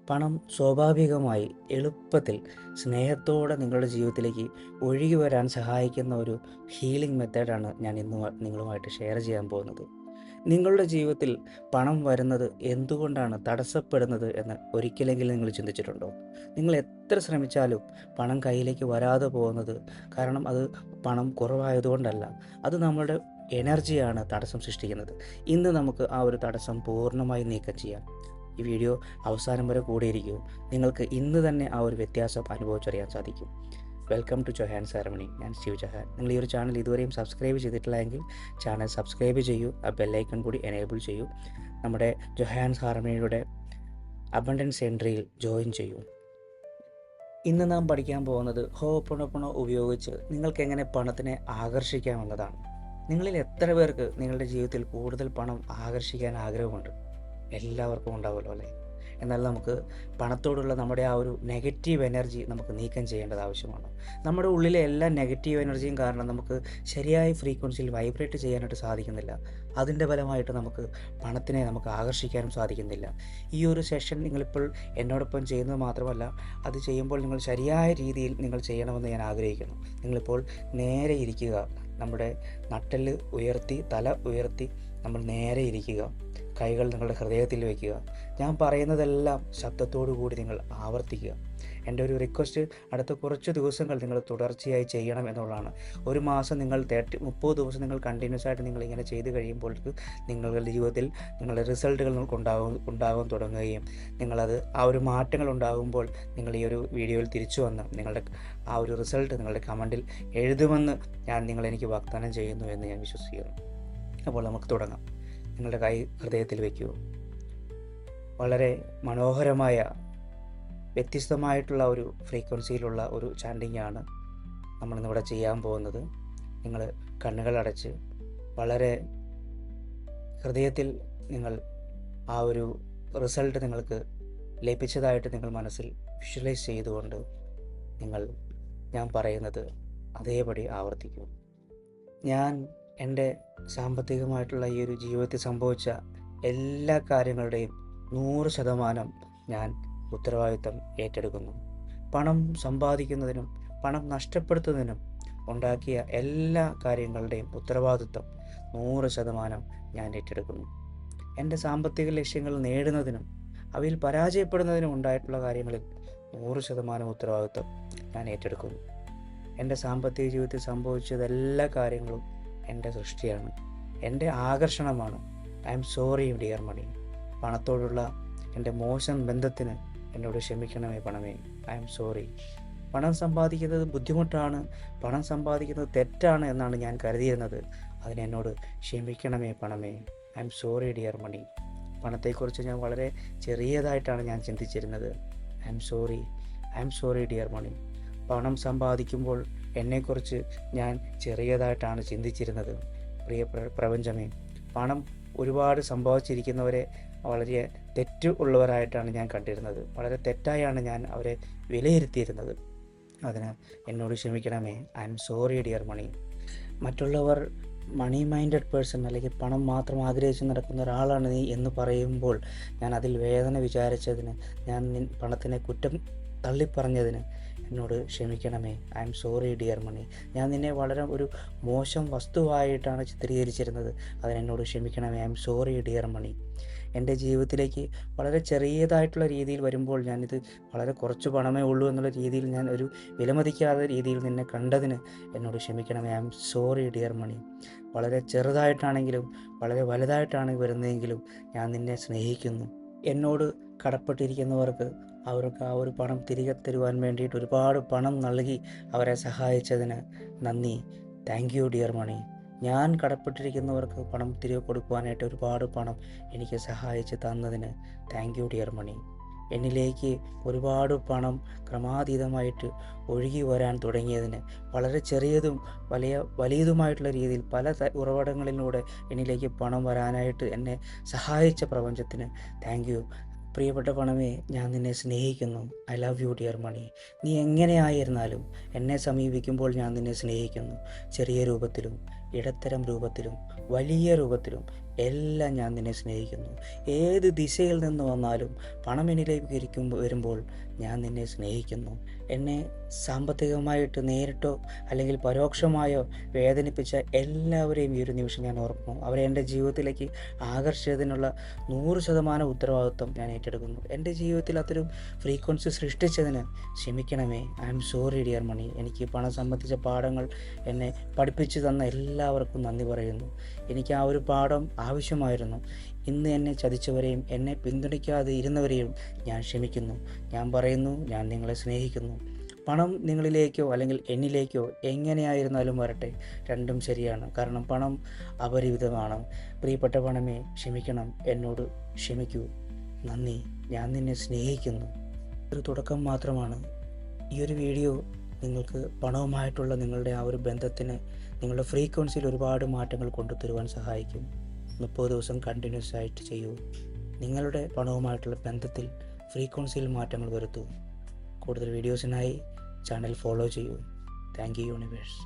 പണം സ്വാഭാവികമായി എളുപ്പത്തിൽ സ്നേഹത്തോടെ നിങ്ങളുടെ ജീവിതത്തിലേക്ക് ഒഴുകി വരാൻ സഹായിക്കുന്ന ഒരു ഹീലിംഗ് മെത്തേഡാണ് ഞാൻ ഇന്ന് നിങ്ങളുമായിട്ട് ഷെയർ ചെയ്യാൻ പോകുന്നത്. നിങ്ങളുടെ ജീവിതത്തിൽ പണം വരുന്നത് എന്തുകൊണ്ടാണ് തടസ്സപ്പെടുന്നത് എന്ന് ഒരിക്കലെങ്കിലും നിങ്ങൾ ചിന്തിച്ചിട്ടുണ്ടോ? നിങ്ങൾ എത്ര ശ്രമിച്ചാലും പണം കയ്യിലേക്ക് വരാതെ പോകുന്നത് കാരണം അത് പണം കുറവായതുകൊണ്ടല്ല, അത് നമ്മുടെ എനർജിയാണ് തടസ്സം സൃഷ്ടിക്കുന്നത്. ഇന്ന് നമുക്ക് ആ ഒരു തടസ്സം പൂർണ്ണമായി നീക്കം ചെയ്യാം. ഈ വീഡിയോ അവസാനം വരെ കൂടിയിരിക്കൂ. നിങ്ങൾക്ക് ഇന്ന് തന്നെ ആ ഒരു വ്യത്യാസം അനുഭവിച്ചറിയാൻ സാധിക്കും. Welcome to Johan ceremony. ഞാൻ സ്റ്റീവ് ജൊഹാൻ. നിങ്ങൾ ഈ ഒരു ചാനൽ ഇതുവരെയും സബ്സ്ക്രൈബ് ചെയ്തിട്ടില്ല എങ്കിൽ ചാനൽ സബ്സ്ക്രൈബ് ചെയ്യൂ, ആ ബെല്ലൈക്കൺ കൂടി എനേബിൾ ചെയ്യൂ. നമ്മുടെ ജൊഹാൻ സെറമണിയുടെ അബണ്ടൻസ് എൻട്രിയിൽ ജോയിൻ ചെയ്യൂ. ഇന്ന് നാം പഠിക്കാൻ പോകുന്നത് ഹോപ്പൊണൊപ്പൊണോ ഉപയോഗിച്ച് നിങ്ങൾക്ക് എങ്ങനെ പണത്തിനെ ആകർഷിക്കാമെന്നതാണ്. നിങ്ങളിൽ എത്ര പേർക്ക് നിങ്ങളുടെ ജീവിതത്തിൽ കൂടുതൽ പണം ആകർഷിക്കാൻ ആഗ്രഹമുണ്ട്? എല്ലാവർക്കും ഉണ്ടാവുമല്ലോ അല്ലേ? എന്നാൽ നമുക്ക് പണത്തോടുള്ള നമ്മുടെ ആ ഒരു നെഗറ്റീവ് എനർജി നമുക്ക് നീക്കം ചെയ്യേണ്ടത് ആവശ്യമാണ്. നമ്മുടെ ഉള്ളിലെ എല്ലാ നെഗറ്റീവ് എനർജിയും കാരണം നമുക്ക് ശരിയായ ഫ്രീക്വൻസിയിൽ വൈബ്രേറ്റ് ചെയ്യാനായിട്ട് സാധിക്കുന്നില്ല. അതിൻ്റെ ഫലമായിട്ട് നമുക്ക് പണത്തിനെ നമുക്ക് ആകർഷിക്കാനും സാധിക്കുന്നില്ല. ഈ ഒരു സെഷൻ നിങ്ങളിപ്പോൾ എന്നോടൊപ്പം ചെയ്യുന്നത് മാത്രമല്ല, അത് ചെയ്യുമ്പോൾ നിങ്ങൾ ശരിയായ രീതിയിൽ നിങ്ങൾ ചെയ്യണമെന്ന് ഞാൻ ആഗ്രഹിക്കുന്നു. നിങ്ങളിപ്പോൾ നേരെ ഇരിക്കുക, നമ്മുടെ നട്ടെല്ല് ഉയർത്തി, തല ഉയർത്തി നമ്മൾ നേരെ ഇരിക്കുക. കൈകൾ നിങ്ങളുടെ ഹൃദയത്തിൽ വയ്ക്കുക. ഞാൻ പറയുന്നതെല്ലാം ശബ്ദത്തോടു കൂടി നിങ്ങൾ ആവർത്തിക്കുക. എൻ്റെ ഒരു റിക്വസ്റ്റ്, അടുത്ത കുറച്ച് ദിവസങ്ങൾ നിങ്ങൾ തുടർച്ചയായി ചെയ്യണം എന്നുള്ളതാണ്. ഒരു മാസം നിങ്ങൾ 30 ദിവസം നിങ്ങൾ കണ്ടിന്യൂസ് ആയിട്ട് നിങ്ങൾ ഇങ്ങനെ ചെയ്ത് കഴിയുമ്പോഴേക്ക് നിങ്ങളുടെ ജീവിതത്തിൽ നിങ്ങളുടെ റിസൾട്ടുകൾ ഉണ്ടാകാൻ തുടങ്ങുകയും നിങ്ങളത് ആ ഒരു മാറ്റങ്ങൾ ഉണ്ടാകുമ്പോൾ നിങ്ങൾ ഈ ഒരു വീഡിയോയിൽ തിരിച്ചു വന്ന് നിങ്ങളുടെ ആ ഒരു റിസൾട്ട് നിങ്ങളുടെ കമൻറ്റിൽ എഴുതുമെന്ന് എനിക്ക് വാഗ്ദാനം ചെയ്യുന്നു എന്ന് ഞാൻ വിശ്വസിക്കുന്നു. അപ്പോൾ നമുക്ക് തുടങ്ങാം. നിങ്ങളുടെ കൈ ഹൃദയത്തിൽ വയ്ക്കൂ. വളരെ മനോഹരമായ വ്യത്യസ്തമായിട്ടുള്ള ഒരു ഫ്രീക്വൻസിയിലുള്ള ഒരു ചാൻഡിങ് ആണ് നമ്മളിന്നിവിടെ ചെയ്യാൻ പോകുന്നത്. നിങ്ങൾ കണ്ണുകളടച്ച് വളരെ ഹൃദയത്തിൽ നിങ്ങൾ ആ ഒരു റിസൾട്ട് നിങ്ങൾക്ക് ലഭിച്ചതായിട്ട് നിങ്ങൾ മനസ്സിൽ വിഷ്വലൈസ് ചെയ്തുകൊണ്ട് ഞാൻ പറയുന്നത് അതേപടി ആവർത്തിക്കൂ. ഞാൻ എൻ്റെ സാമ്പത്തികമായിട്ടുള്ള ഈ ഒരു ജീവിതത്തിൽ സംഭവിച്ച എല്ലാ കാര്യങ്ങളുടെയും 100% ഞാൻ ഉത്തരവാദിത്തം ഏറ്റെടുക്കുന്നു. പണം സമ്പാദിക്കുന്നതിനും പണം നഷ്ടപ്പെടുത്തുന്നതിനും ഉണ്ടാക്കിയ എല്ലാ കാര്യങ്ങളുടെയും ഉത്തരവാദിത്തം 100% ഞാൻ ഏറ്റെടുക്കുന്നു. എൻ്റെ സാമ്പത്തിക ലക്ഷ്യങ്ങൾ നേടുന്നതിനും അവയിൽ പരാജയപ്പെടുന്നതിനും ഉണ്ടായിട്ടുള്ള കാര്യങ്ങളിൽ 100% ഉത്തരവാദിത്തം ഞാൻ ഏറ്റെടുക്കുന്നു. എൻ്റെ സാമ്പത്തിക ജീവിതത്തിൽ സംഭവിച്ചതെല്ലാ കാര്യങ്ങളും എൻ്റെ സൃഷ്ടിയാണ്, എൻ്റെ ആകർഷണമാണ്. ഐ എം സോറി ഡിയർ മണി. പണത്തോടുള്ള എൻ്റെ മോശം ബന്ധത്തിന് എന്നോട് ക്ഷമിക്കണമേ പണമേ. I am sorry. പണം സമ്പാദിക്കുന്നത് ബുദ്ധിമുട്ടാണ്, പണം സമ്പാദിക്കുന്നത് തെറ്റാണ് എന്നാണ് ഞാൻ കരുതിയിരുന്നത്. അതിനെന്നോട് ക്ഷമിക്കണമേ പണമേ. ഐ എം സോറി ഡിയർ മണി. പണത്തെക്കുറിച്ച് ഞാൻ വളരെ ചെറിയതായിട്ടാണ് ഞാൻ ചിന്തിച്ചിരുന്നത്. ഐ എം സോറി ഡിയർ മണി. പണം സമ്പാദിക്കുമ്പോൾ എന്നെക്കുറിച്ച് ഞാൻ ചെറിയതായിട്ടാണ് ചിന്തിച്ചിരുന്നത്. പ്രിയ പ്രപഞ്ചമേ, പണം ഒരുപാട് സമ്പാദിച്ചിരിക്കുന്നവരെ വളരെ തെറ്റ് ഉള്ളവരായിട്ടാണ് ഞാൻ കണ്ടിരുന്നത്. വളരെ തെറ്റായാണ് ഞാൻ അവരെ വിലയിരുത്തിയിരുന്നത്. അതിന് എന്നോട് ക്ഷമിക്കണമേ. ഐ എം സോറി ഡിയർ മണി. മറ്റുള്ളവർ മണി മൈൻഡഡ് പേഴ്സൺ അല്ലെങ്കിൽ പണം മാത്രം ആഗ്രഹിച്ച് നടക്കുന്ന ഒരാളാണ് നീ എന്ന് പറയുമ്പോൾ ഞാൻ അതിൽ വേദന വിചാരിച്ചതിന്, ഞാൻ പണത്തിനെ കുറ്റം തള്ളിപ്പറഞ്ഞതിന് എന്നോട് ക്ഷമിക്കണമേ. ഐ എം സോറി ഡിയർ മണി. ഞാൻ നിന്നെ വളരെ ഒരു മോശം വസ്തുവായിട്ടാണ് ചിത്രീകരിച്ചിരുന്നത്. അതിനെന്നോട് ക്ഷമിക്കണമേ. ഐ എം സോറി ഡിയർ മണി. എൻ്റെ ജീവിതത്തിലേക്ക് വളരെ ചെറിയതായിട്ടുള്ള രീതിയിൽ വരുമ്പോൾ ഞാനിത് വളരെ കുറച്ച് പണമേ ഉള്ളൂ എന്നുള്ള രീതിയിൽ ഞാൻ ഒരു വിലമതിക്കാത്ത രീതിയിൽ നിന്നെ കണ്ടതിന് എന്നോട് ക്ഷമിക്കണമേ. ഐ എം സോറി ഡിയർ മണി. വളരെ ചെറുതായിട്ടാണെങ്കിലും വളരെ വലുതായിട്ടാണ് വരുന്നതെങ്കിലും ഞാൻ നിന്നെ സ്നേഹിക്കുന്നു. എന്നോട് കടപ്പെട്ടിരിക്കുന്നവർക്ക് അവർക്ക് ആ ഒരു പണം തിരികെ തരുവാൻ വേണ്ടിയിട്ട് ഒരുപാട് പണം നൽകി അവരെ സഹായിച്ചതിന് നന്ദി. താങ്ക് യു ഡിയർ മണി. ഞാൻ കടപ്പെട്ടിരിക്കുന്നവർക്ക് പണം തിരികെ കൊടുക്കുവാനായിട്ട് ഒരുപാട് പണം എനിക്ക് സഹായിച്ച് തന്നതിന് താങ്ക് യു ഡിയർ മണി. എന്നിലേക്ക് ഒരുപാട് പണം ക്രമാതീതമായിട്ട് ഒഴുകി വരാൻ തുടങ്ങിയതിന്, വളരെ ചെറിയതും വലിയതുമായിട്ടുള്ള രീതിയിൽ പല ഉറവിടങ്ങളിലൂടെ എന്നിലേക്ക് പണം വരാനായിട്ട് എന്നെ സഹായിച്ച പ്രപഞ്ചത്തിന് താങ്ക് യു. പ്രിയപ്പെട്ട പണമേ, ഞാൻ നിന്നെ സ്നേഹിക്കുന്നു. ഐ ലവ് യു ഡിയർ മണി. നീ എങ്ങനെയായിരുന്നാലും എന്നെ സമീപിക്കുമ്പോൾ ഞാൻ നിന്നെ സ്നേഹിക്കുന്നു. ചെറിയ രൂപത്തിലും ഇടത്തരം രൂപത്തിലും വലിയ രൂപത്തിലും എല്ലാം ഞാൻ നിന്നെ സ്നേഹിക്കുന്നു. ഏത് ദിശയിൽ നിന്ന് വന്നാലും പണം എന്നിലേക്ക് വരുമ്പോൾ ഞാൻ നിന്നെ സ്നേഹിക്കുന്നു. എന്നെ സാമ്പത്തികമായിട്ട് നേരിട്ടോ അല്ലെങ്കിൽ പരോക്ഷമായോ വേദനിപ്പിച്ച എല്ലാവരെയും ഈ ഒരു നിമിഷം ഞാൻ ഓർക്കുന്നു. അവരെ എൻ്റെ ജീവിതത്തിലേക്ക് ആകർഷിച്ചതിനുള്ള 100% ഉത്തരവാദിത്വം ഞാൻ ഏറ്റെടുക്കുന്നു. എൻ്റെ ജീവിതത്തിൽ അത്തരം ഫ്രീക്വൻസി സൃഷ്ടിച്ചതിന് ക്ഷമിക്കണമേ. ഐ ആം സോറി ഡിയർ മണി. എനിക്ക് പണം സംബന്ധിച്ച പാഠങ്ങൾ എന്നെ പഠിപ്പിച്ചു തന്ന എല്ലാവർക്കും നന്ദി പറയുന്നു. എനിക്ക് ആ ഒരു പാഠം ആവശ്യമായിരുന്നു. ഇന്ന് എന്നെ ചതിച്ചവരെയും എന്നെ പിന്തുണയ്ക്കാതെ ഇരുന്നവരെയും ഞാൻ ക്ഷമിക്കുന്നു. ഞാൻ പറയുന്നു, ഞാൻ നിങ്ങളെ സ്നേഹിക്കുന്നു. പണം നിങ്ങളിലേക്കോ അല്ലെങ്കിൽ എന്നിലേക്കോ എങ്ങനെയായിരുന്നാലും വരട്ടെ, രണ്ടും ശരിയാണ്. കാരണം പണം അപരിമിതമാണ്. പ്രിയപ്പെട്ട പണമേ, ക്ഷമിക്കണം, എന്നോട് ക്ഷമിക്കൂ. നന്ദി, ഞാൻ നിന്നെ സ്നേഹിക്കുന്നു. ഒരു തുടക്കം മാത്രമാണ്. ഈ ഒരു വീഡിയോ നിങ്ങൾക്ക് പണവുമായിട്ടുള്ള നിങ്ങളുടെ ആ ഒരു ബന്ധത്തിന്, നിങ്ങളുടെ ഫ്രീക്വൻസിയിൽ ഒരുപാട് മാറ്റങ്ങൾ കൊണ്ടുതരുവാൻ സഹായിക്കും. 30 ദിവസം കണ്ടിന്യൂസ് ആയിട്ട് ചെയ്യൂ. നിങ്ങളുടെ പണവുമായിട്ടുള്ള ബന്ധത്തിൽ ഫ്രീക്വൻസിയിൽ മാറ്റങ്ങൾ വരുത്തൂ. കൂടുതൽ വീഡിയോസിനായി ചാനൽ ഫോളോ ചെയ്യൂ. Thank you universe.